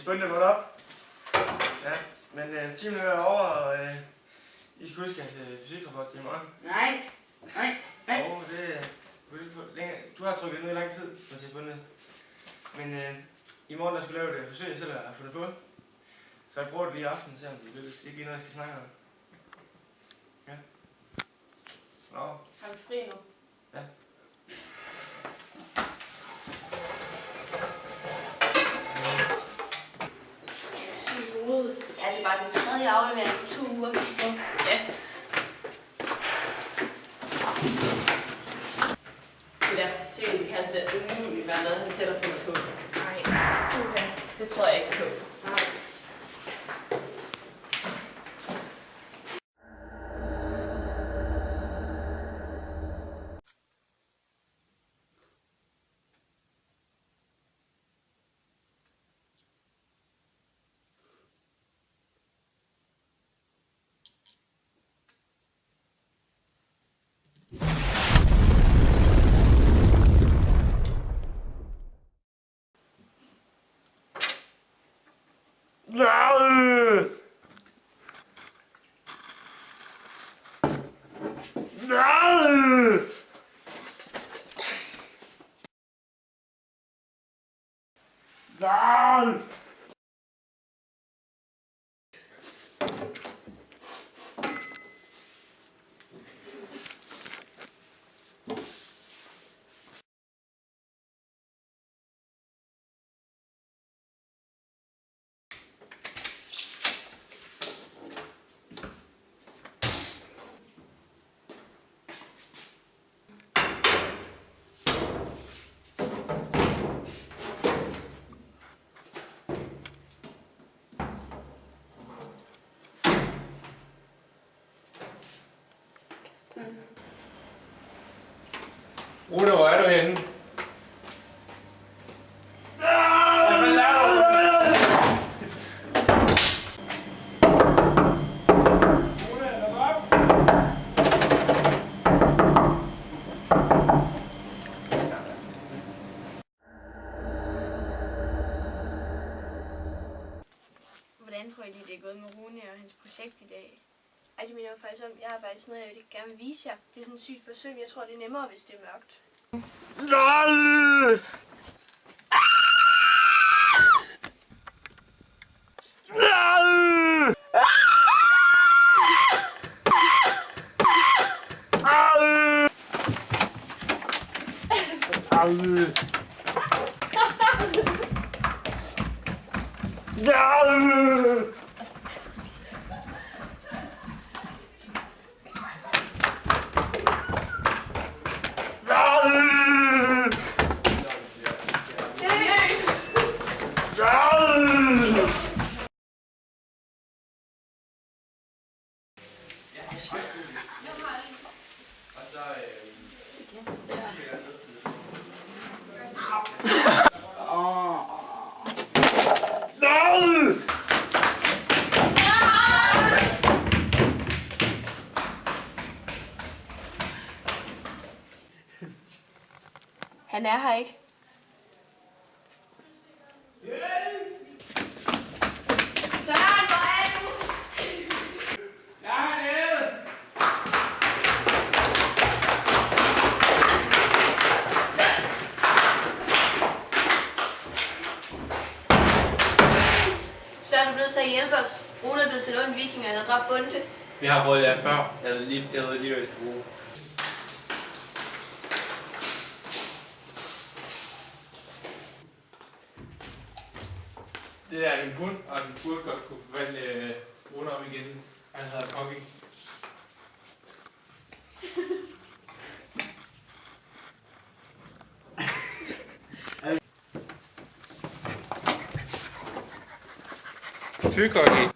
spændende vågne op. Ja, men timen er over, og I skal huske hans fysikrapport til i morgen. Nej. Og du har trykket ned i lang tid, for at se spændende. Men i morgen der skal vi lave et forsøg, jeg selv har fundet på. Så jeg bruger det lige i aften, se om det lykkes. Ikke lige noget, jeg skal snakke om. Ja. Nå. Har vi fri nu? Ja. Sygt rodet. Ja, det er bare den tredje aflevering på 2 uger, vi får. Ja. Det der forsøg, det kan altså umuligt være noget, han selv har fundet på. Nej. Okay. Det tror jeg ikke på. Nej. Rune, hvor er du henne? Hvordan tror I lige, det er gået med Rune og hans projekt i dag? Ej, det mener jeg faktisk om. Jeg har faktisk noget, jeg vil gerne vil vise jer. Det er sådan et sygt forsøg, men jeg tror, det er nemmere, hvis det er mørkt. Han er her ikke. Søren, hvor er du? Jeg er hernede! Søren er blevet så hjælpe os. Rune er blevet sendt under vikinger, der har dræbt Bunde. Vi har prøvet jer før. Jeg ved lige, hvad jeg skal bruge. Det er en hund, og den burde godt kunne forvandle Rune om igen. Han hedder Kongi. Tykkongi.